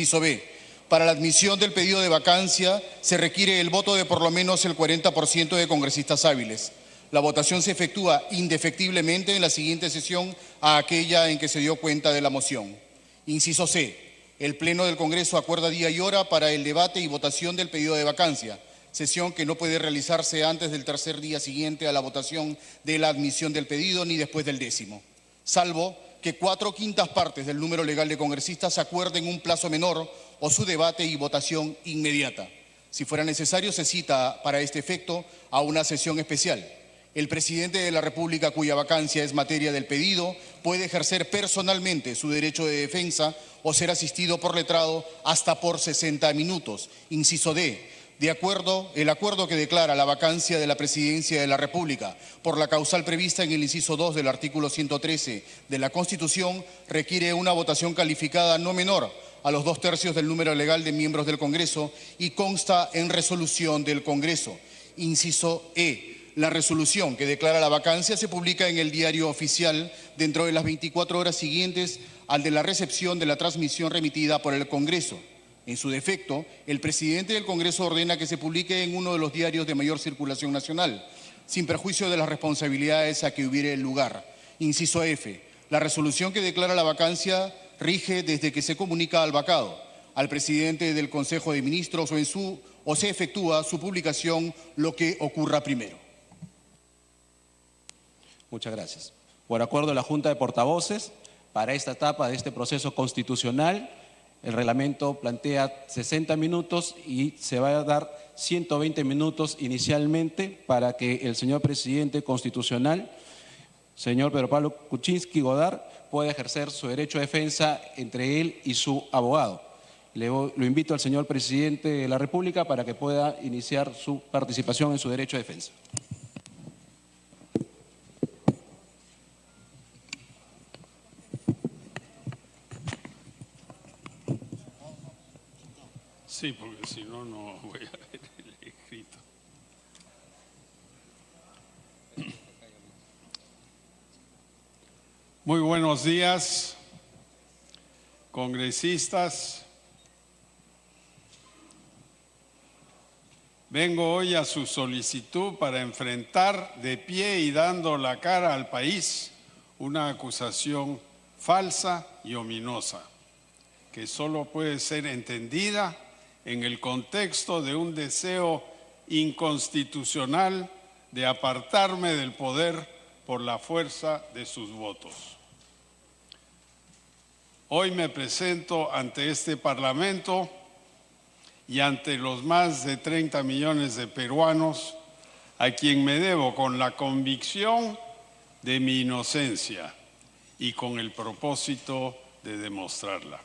Inciso B. Para la admisión del pedido de vacancia se requiere el voto de por lo menos el 40% de congresistas hábiles. La votación se efectúa indefectiblemente en la siguiente sesión a aquella en que se dio cuenta de la moción. Inciso C. El Pleno del Congreso acuerda día y hora para el debate y votación del pedido de vacancia, sesión que no puede realizarse antes del tercer día siguiente a la votación de la admisión del pedido ni después del 10º, salvo que 4/5 partes del número legal de congresistas acuerden un plazo menor o su debate y votación inmediata. Si fuera necesario, se cita para este efecto a una sesión especial. El presidente de la República, cuya vacancia es materia del pedido, puede ejercer personalmente su derecho de defensa o ser asistido por letrado hasta por 60 minutos. Inciso D. El acuerdo que declara la vacancia de la Presidencia de la República por la causal prevista en el inciso 2 del artículo 113 de la Constitución requiere una votación calificada no menor a los 2/3 del número legal de miembros del Congreso y consta en resolución del Congreso. Inciso E. La resolución que declara la vacancia se publica en el Diario Oficial dentro de las 24 horas siguientes al de la recepción de la transmisión remitida por el Congreso. En su defecto, el presidente del Congreso ordena que se publique en uno de los diarios de mayor circulación nacional, sin perjuicio de las responsabilidades a que hubiere lugar. Inciso F. La resolución que declara la vacancia rige desde que se comunica al vacado, al presidente del Consejo de Ministros o se efectúa su publicación, lo que ocurra primero. Muchas gracias. Por acuerdo de la Junta de Portavoces, para esta etapa de este proceso constitucional, el reglamento plantea 60 minutos y se va a dar 120 minutos inicialmente para que el señor presidente constitucional, señor Pedro Pablo Kuczynski Godard, pueda ejercer su derecho de defensa entre él y su abogado. Lo invito al señor presidente de la República para que pueda iniciar su participación en su derecho de defensa. Sí, porque si no, no voy a ver el escrito. Muy buenos días, congresistas. Vengo hoy a su solicitud para enfrentar de pie y dando la cara al país una acusación falsa y ominosa, que solo puede ser entendida en el contexto de un deseo inconstitucional de apartarme del poder por la fuerza de sus votos. Hoy me presento ante este Parlamento y ante los más de 30 millones de peruanos a quien me debo con la convicción de mi inocencia y con el propósito de demostrarla.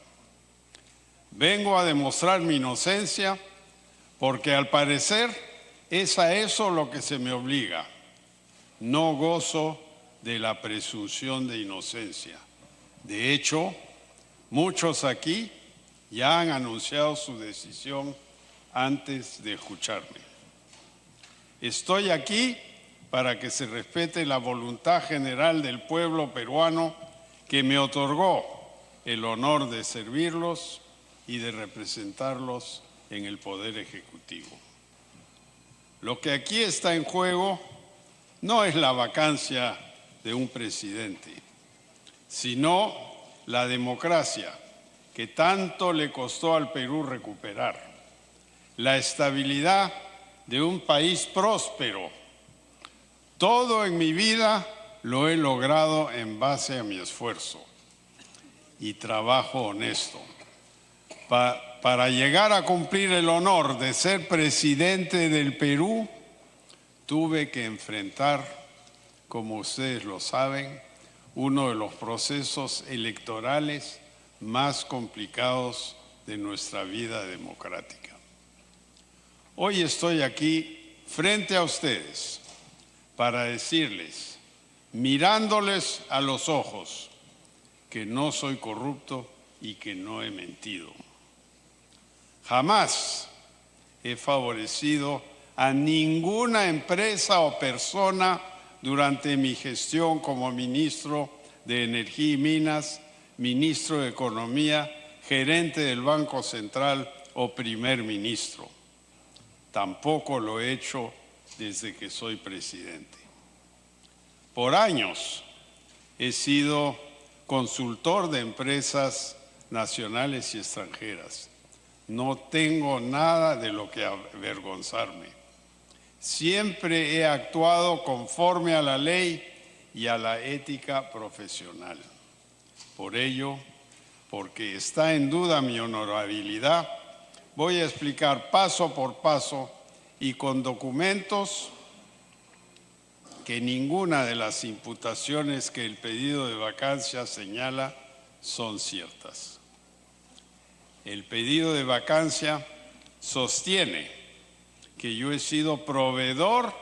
Vengo a demostrar mi inocencia porque al parecer es a eso lo que se me obliga. No gozo de la presunción de inocencia. De hecho, muchos aquí ya han anunciado su decisión antes de escucharme. Estoy aquí para que se respete la voluntad general del pueblo peruano que me otorgó el honor de servirlos y de representarlos en el Poder Ejecutivo. Lo que aquí está en juego no es la vacancia de un presidente, sino la democracia que tanto le costó al Perú recuperar, la estabilidad de un país próspero. Todo en mi vida lo he logrado en base a mi esfuerzo y trabajo honesto. Para llegar a cumplir el honor de ser presidente del Perú, tuve que enfrentar, como ustedes lo saben, uno de los procesos electorales más complicados de nuestra vida democrática. Hoy estoy aquí frente a ustedes para decirles, mirándoles a los ojos, que no soy corrupto y que no he mentido. Jamás he favorecido a ninguna empresa o persona durante mi gestión como ministro de Energía y Minas, ministro de Economía, gerente del Banco Central o primer ministro. Tampoco lo he hecho desde que soy presidente. Por años he sido consultor de empresas nacionales y extranjeras. No tengo nada de lo que avergonzarme. Siempre he actuado conforme a la ley y a la ética profesional. Por ello, porque está en duda mi honorabilidad, voy a explicar paso por paso y con documentos que ninguna de las imputaciones que el pedido de vacancia señala son ciertas. El pedido de vacancia sostiene que yo he sido proveedor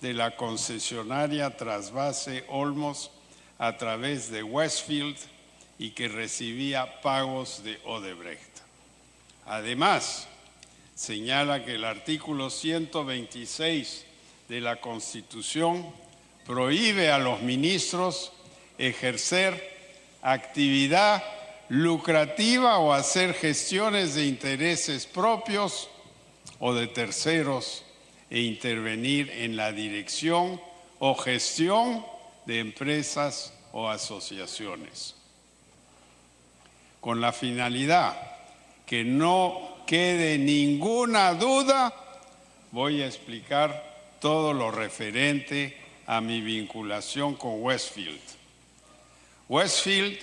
de la concesionaria Trasvase Olmos a través de Westfield y que recibía pagos de Odebrecht. Además, señala que el artículo 126 de la Constitución prohíbe a los ministros ejercer actividad lucrativa o hacer gestiones de intereses propios o de terceros e intervenir en la dirección o gestión de empresas o asociaciones. Con la finalidad que no quede ninguna duda, voy a explicar todo lo referente a mi vinculación con Westfield. Westfield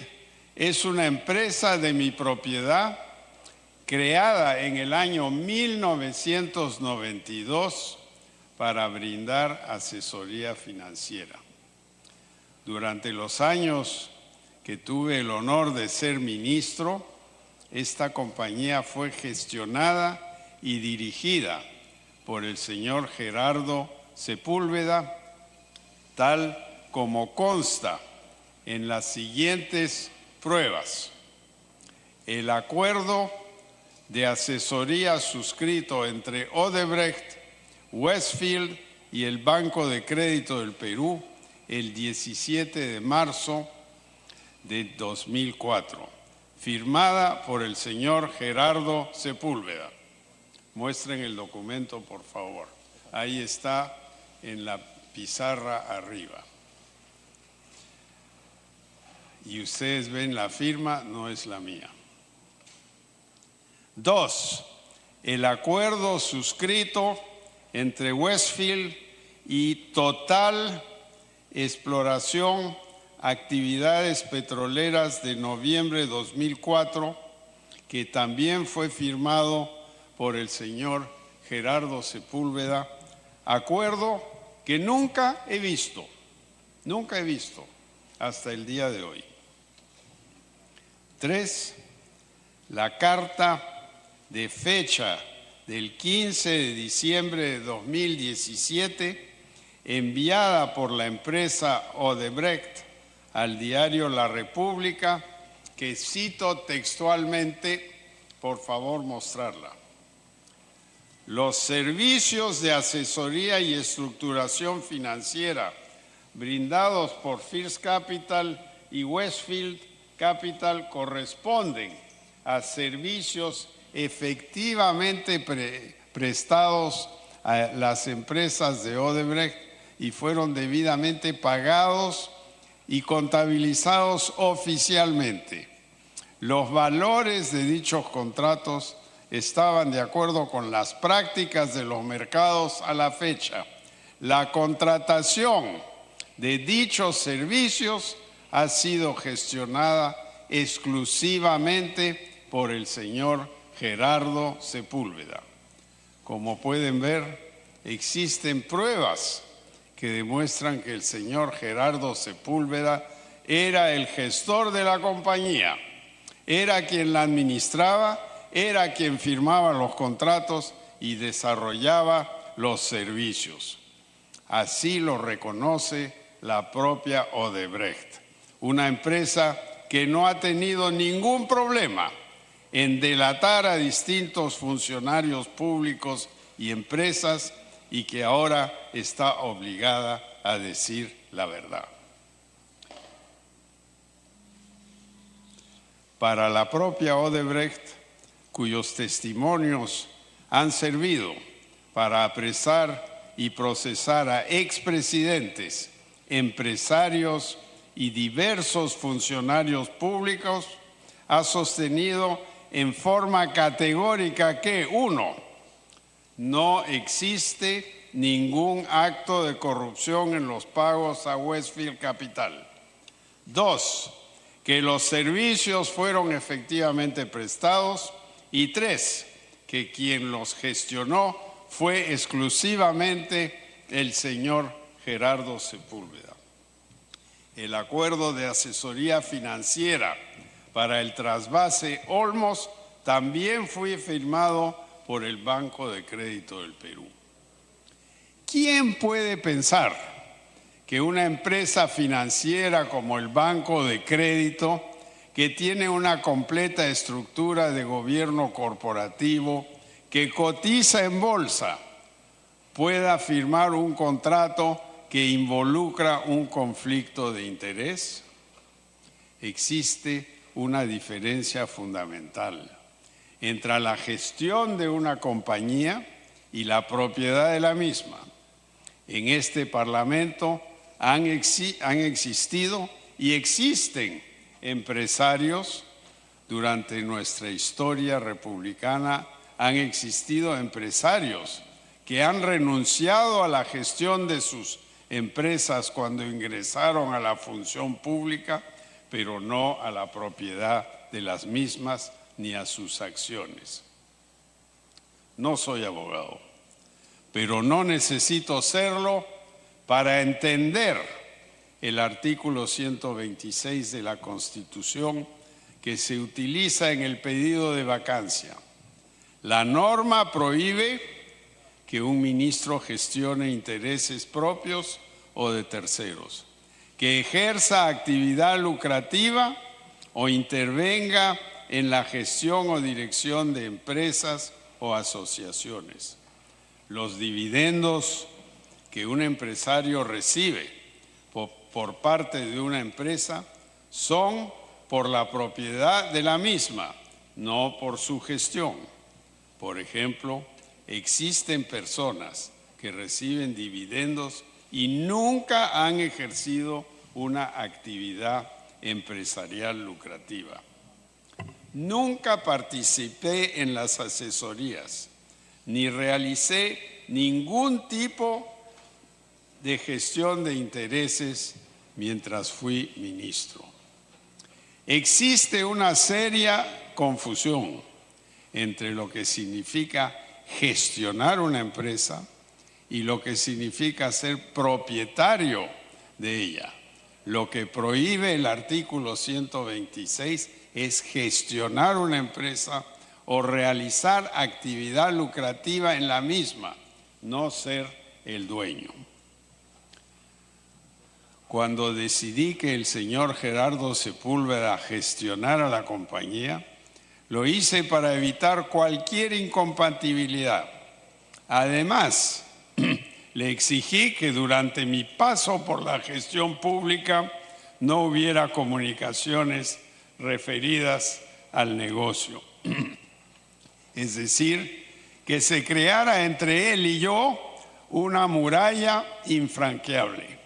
es una empresa de mi propiedad creada en el año 1992 para brindar asesoría financiera. Durante los años que tuve el honor de ser ministro, esta compañía fue gestionada y dirigida por el señor Gerardo Sepúlveda, tal como consta en las siguientes pruebas. El acuerdo de asesoría suscrito entre Odebrecht, Westfield y el Banco de Crédito del Perú el 17 de marzo de 2004, firmada por el señor Gerardo Sepúlveda. Muestren el documento, por favor. Ahí está en la pizarra arriba. Y ustedes ven la firma, no es la mía. 2. El acuerdo suscrito entre Westfield y Total Exploración Actividades Petroleras de noviembre de 2004, que también fue firmado por el señor Gerardo Sepúlveda, acuerdo que nunca he visto hasta el día de hoy. 3. La carta de fecha del 15 de diciembre de 2017, enviada por la empresa Odebrecht al diario La República, que cito textualmente, por favor mostrarla. Los servicios de asesoría y estructuración financiera brindados por First Capital y Westfield Capital corresponden a servicios efectivamente prestados a las empresas de Odebrecht y fueron debidamente pagados y contabilizados oficialmente. Los valores de dichos contratos estaban de acuerdo con las prácticas de los mercados a la fecha. La contratación de dichos servicios ha sido gestionada exclusivamente por el señor Gerardo Sepúlveda. Como pueden ver, existen pruebas que demuestran que el señor Gerardo Sepúlveda era el gestor de la compañía, era quien la administraba, era quien firmaba los contratos y desarrollaba los servicios. Así lo reconoce la propia Odebrecht, una empresa que no ha tenido ningún problema en delatar a distintos funcionarios públicos y empresas y que ahora está obligada a decir la verdad. para la propia Odebrecht, cuyos testimonios han servido para apresar y procesar a expresidentes, empresarios y diversos funcionarios públicos, ha sostenido en forma categórica que, 1, no existe ningún acto de corrupción en los pagos a Westfield Capital. 2, que los servicios fueron efectivamente prestados. Y 3, que quien los gestionó fue exclusivamente el señor Gerardo Sepúlveda. El acuerdo de asesoría financiera para el trasvase Olmos también fue firmado por el Banco de Crédito del Perú. ¿Quién puede pensar que una empresa financiera como el Banco de Crédito, que tiene una completa estructura de gobierno corporativo, que cotiza en bolsa, pueda firmar un contrato que involucra un conflicto de interés? Existe una diferencia fundamental entre la gestión de una compañía y la propiedad de la misma. En este Parlamento han existido y existen empresarios. Durante nuestra historia republicana han existido empresarios que han renunciado a la gestión de sus empresas cuando ingresaron a la función pública, pero no a la propiedad de las mismas ni a sus acciones. No soy abogado, pero no necesito serlo para entender el artículo 126 de la Constitución que se utiliza en el pedido de vacancia. La norma prohíbe que un ministro gestione intereses propios o de terceros, que ejerza actividad lucrativa o intervenga en la gestión o dirección de empresas o asociaciones. Los dividendos que un empresario recibe por parte de una empresa son por la propiedad de la misma, no por su gestión. Por ejemplo, existen personas que reciben dividendos y nunca han ejercido una actividad empresarial lucrativa. Nunca participé en las asesorías, ni realicé ningún tipo de gestión de intereses mientras fui ministro. Existe una seria confusión entre lo que significa gestionar una empresa y lo que significa ser propietario de ella. Lo que prohíbe el artículo 126 es gestionar una empresa o realizar actividad lucrativa en la misma, no ser el dueño. Cuando decidí que el señor Gerardo Sepúlveda gestionara la compañía, lo hice para evitar cualquier incompatibilidad. Además, le exigí que durante mi paso por la gestión pública no hubiera comunicaciones referidas al negocio. Es decir, que se creara entre él y yo una muralla infranqueable.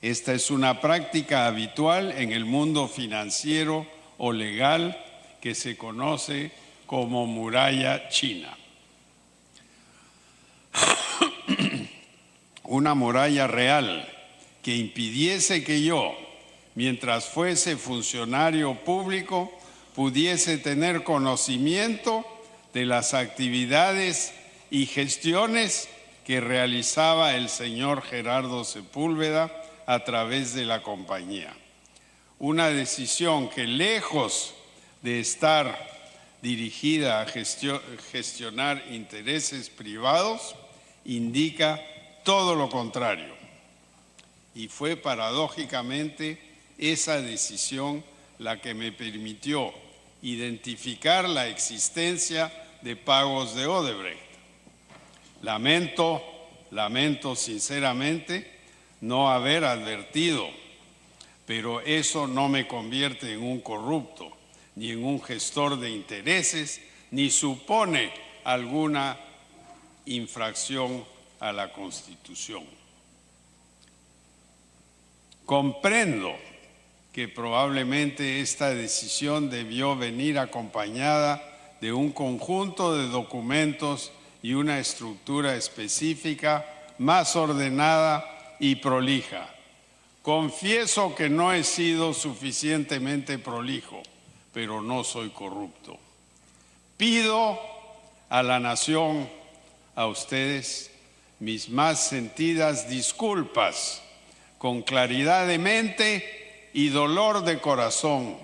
Esta es una práctica habitual en el mundo financiero o legal que se conoce como muralla china. Una muralla real que impidiese que yo, mientras fuese funcionario público, pudiese tener conocimiento de las actividades y gestiones que realizaba el señor Gerardo Sepúlveda a través de la compañía. Una decisión que, lejos de estar dirigida a gestionar intereses privados, indica todo lo contrario. Y fue paradójicamente esa decisión la que me permitió identificar la existencia de pagos de Odebrecht. Lamento sinceramente no haber advertido pero eso no me convierte en un corrupto, ni en un gestor de intereses, ni supone alguna infracción a la Constitución. Comprendo que probablemente esta decisión debió venir acompañada de un conjunto de documentos y una estructura específica más ordenada y prolija. Confieso que no he sido suficientemente prolijo, pero no soy corrupto. Pido a la nación, a ustedes, mis más sentidas disculpas, con claridad de mente y dolor de corazón,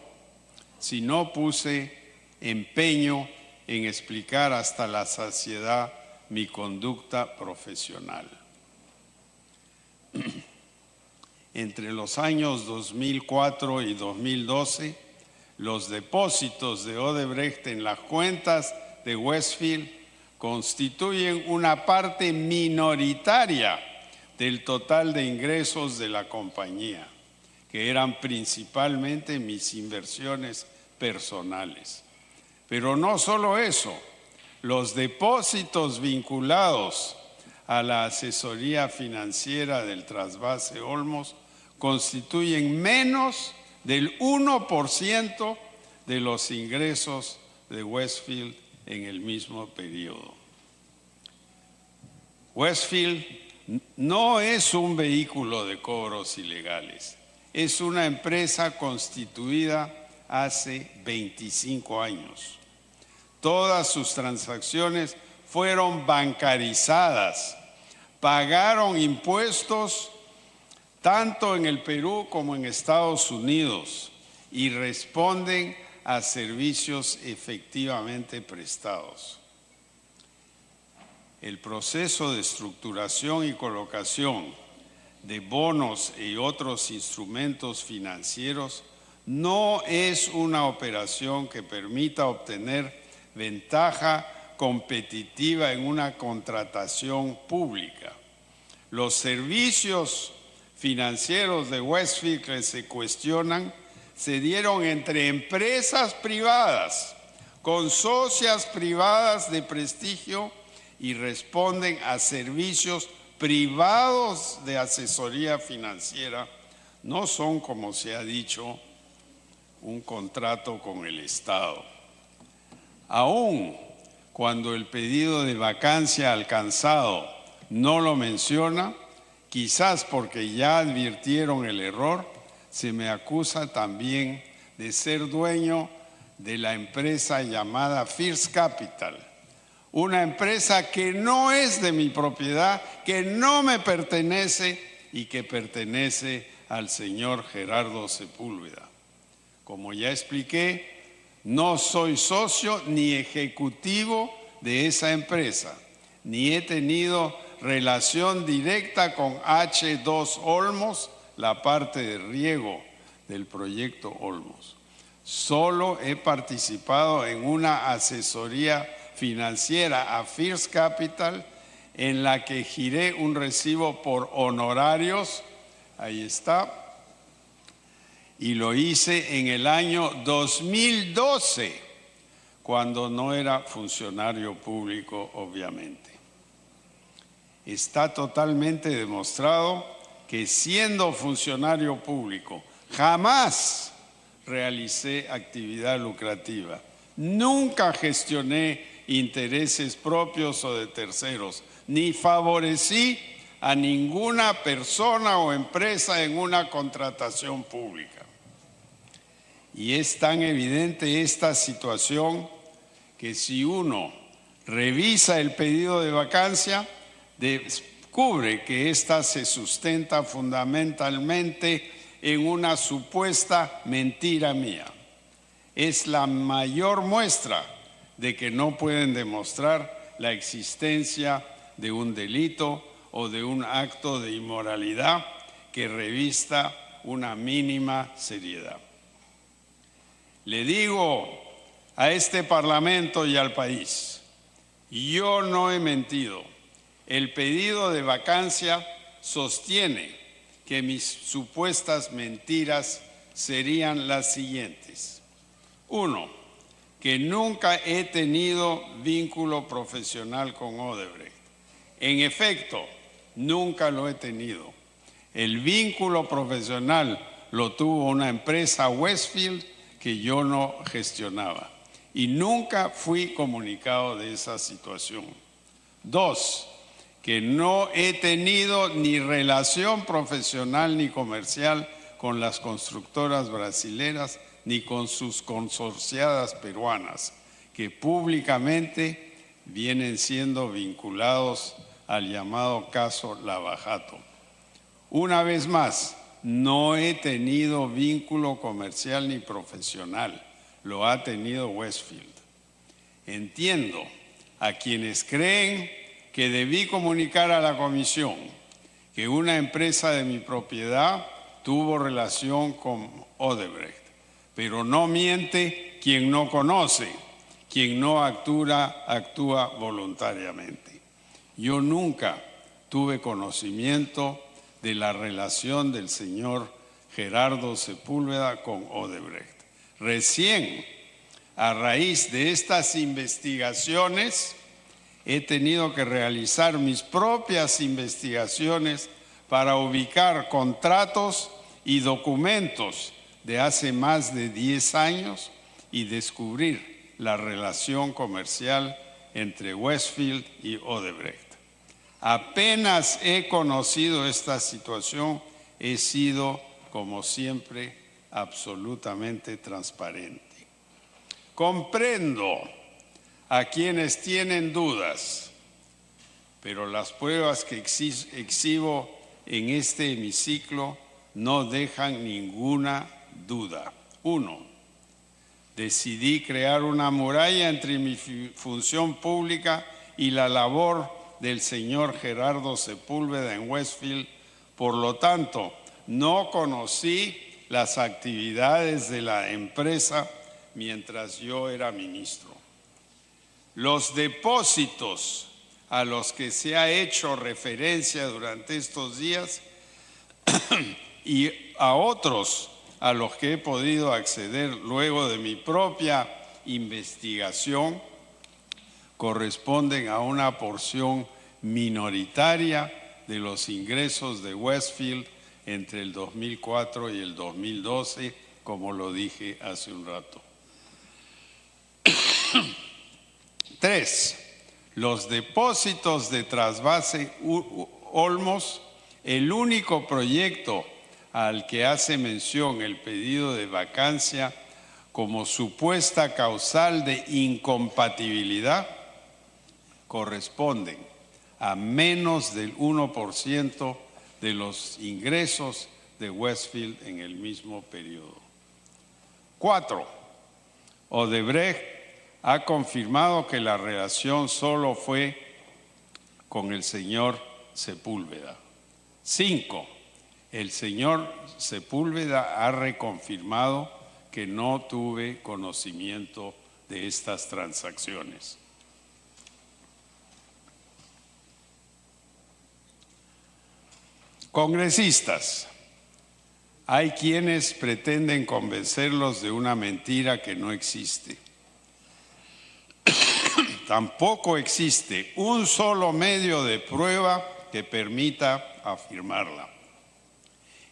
si no puse empeño en explicar hasta la saciedad mi conducta profesional. Entre los años 2004 y 2012, los depósitos de Odebrecht en las cuentas de Westfield constituyen una parte minoritaria del total de ingresos de la compañía, que eran principalmente mis inversiones personales. Pero no solo eso, los depósitos vinculados a la asesoría financiera del trasvase Olmos constituyen menos del 1% de los ingresos de Westfield en el mismo periodo. Westfield no es un vehículo de cobros ilegales, es una empresa constituida hace 25 años. Todas sus transacciones fueron bancarizadas, pagaron impuestos tanto en el Perú como en Estados Unidos y responden a servicios efectivamente prestados. El proceso de estructuración y colocación de bonos y otros instrumentos financieros no es una operación que permita obtener ventaja competitiva en una contratación pública. Los servicios financieros de Westfield que se cuestionan se dieron entre empresas privadas, con socias privadas de prestigio y responden a servicios privados de asesoría financiera. No son, como se ha dicho, un contrato con el Estado. Aún cuando el pedido de vacancia alcanzado no lo menciona, quizás porque ya advirtieron el error, se me acusa también de ser dueño de la empresa llamada First Capital, una empresa que no es de mi propiedad, que no me pertenece y que pertenece al señor Gerardo Sepúlveda. Como ya expliqué, no soy socio ni ejecutivo de esa empresa, ni he tenido relación directa con H2 Olmos, la parte de riego del proyecto Olmos. Solo he participado en una asesoría financiera a First Capital en la que giré un recibo por honorarios, ahí está, y lo hice en el año 2012, cuando no era funcionario público, obviamente. Está totalmente demostrado que siendo funcionario público jamás realicé actividad lucrativa, nunca gestioné intereses propios o de terceros, ni favorecí a ninguna persona o empresa en una contratación pública. Y es tan evidente esta situación que si uno revisa el pedido de vacancia, descubre que ésta se sustenta fundamentalmente en una supuesta mentira mía. Es la mayor muestra de que no pueden demostrar la existencia de un delito o de un acto de inmoralidad que revista una mínima seriedad. Le digo a este Parlamento y al país, yo no he mentido. El pedido de vacancia sostiene que que mis supuestas mentiras serían las siguientes. 1. Que nunca he tenido vínculo profesional con Odebrecht. En efecto, nunca lo he tenido. El vínculo profesional lo tuvo una empresa Westfield que yo no gestionaba y nunca fui comunicado de esa situación. 2. Que no he tenido ni relación profesional ni comercial con las constructoras brasileras ni con sus consorciadas peruanas, que públicamente vienen siendo vinculados al llamado caso Lava Jato. Una vez más, no he tenido vínculo comercial ni profesional, lo ha tenido Westfield. Entiendo a quienes creen que debí comunicar a la comisión que una empresa de mi propiedad tuvo relación con Odebrecht, pero no miente quien no conoce, quien no actúa voluntariamente. Yo nunca tuve conocimiento de la relación del señor Gerardo Sepúlveda con Odebrecht. Recién, a raíz de estas investigaciones, he tenido que realizar mis propias investigaciones para ubicar contratos y documentos de hace más de 10 años y descubrir la relación comercial entre Westfield y Odebrecht. Apenas he conocido esta situación, he sido, como siempre, absolutamente transparente. Comprendo a quienes tienen dudas, pero las pruebas que exhibo en este hemiciclo no dejan ninguna duda. 1. Decidí crear una muralla entre mi función pública y la labor del señor Gerardo Sepúlveda en Westfield. Por lo tanto, no conocí las actividades de la empresa mientras yo era ministro. Los depósitos a los que se ha hecho referencia durante estos días y a otros a los que he podido acceder luego de mi propia investigación corresponden a una porción minoritaria de los ingresos de Westfield entre el 2004 y el 2012, como lo dije hace un rato. 3. Los depósitos de Trasvase Olmos, el único proyecto al que hace mención el pedido de vacancia como supuesta causal de incompatibilidad, corresponden a menos del 1% de los ingresos de Westfield en el mismo periodo. 4. Odebrecht ha confirmado que la relación solo fue con el señor Sepúlveda. 5. El señor Sepúlveda ha reconfirmado que no tuve conocimiento de estas transacciones. Congresistas, hay quienes pretenden convencerlos de una mentira que no existe. Tampoco existe un solo medio de prueba que permita afirmarla.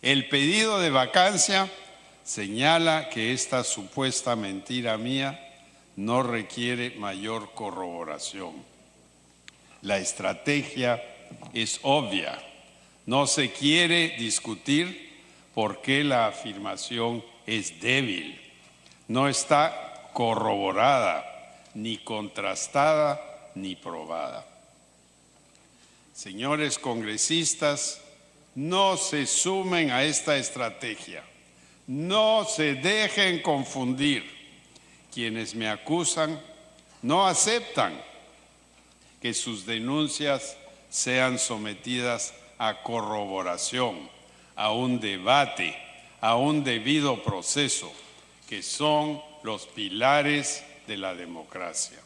El pedido de vacancia señala que esta supuesta mentira mía no requiere mayor corroboración. La estrategia es obvia. No se quiere discutir por qué la afirmación es débil. No está corroborada, ni contrastada, ni probada. Señores congresistas, no se sumen a esta estrategia. No se dejen confundir. Quienes me acusan no aceptan que sus denuncias sean sometidas a corroboración, a un debate, a un debido proceso, que son los pilares de la democracia.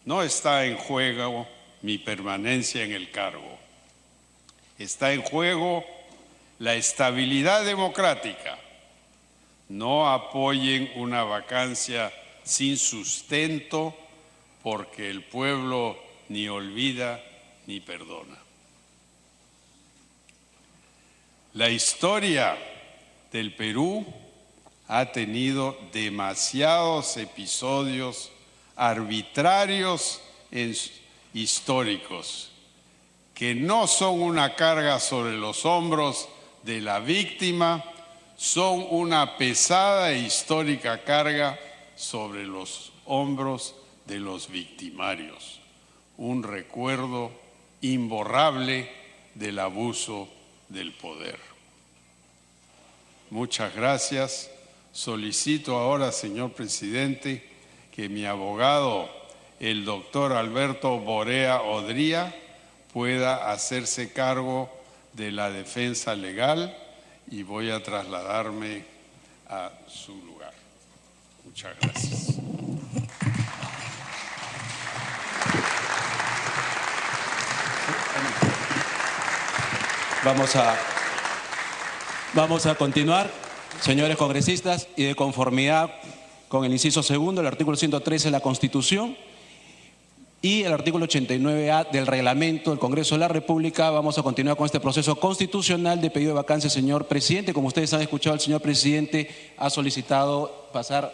No está en juego mi permanencia en el cargo. Está en juego la estabilidad democrática. No apoyen una vacancia sin sustento, porque el pueblo ni olvida ni perdona. La historia del Perú ha tenido demasiados episodios arbitrarios históricos que no son una carga sobre los hombros de la víctima, son una pesada e histórica carga sobre los hombros de los victimarios, un recuerdo imborrable del abuso del poder. Muchas gracias. Solicito ahora, señor presidente, que mi abogado, el doctor Alberto Borea Odría, pueda hacerse cargo de la defensa legal y voy a trasladarme a su lugar. Muchas gracias. Vamos a continuar, señores congresistas, y de conformidad con el inciso segundo, el artículo 113 de la Constitución y el artículo 89A del reglamento del Congreso de la República, vamos a continuar con este proceso constitucional de pedido de vacancia, señor presidente. Como ustedes han escuchado, el señor presidente ha solicitado pasar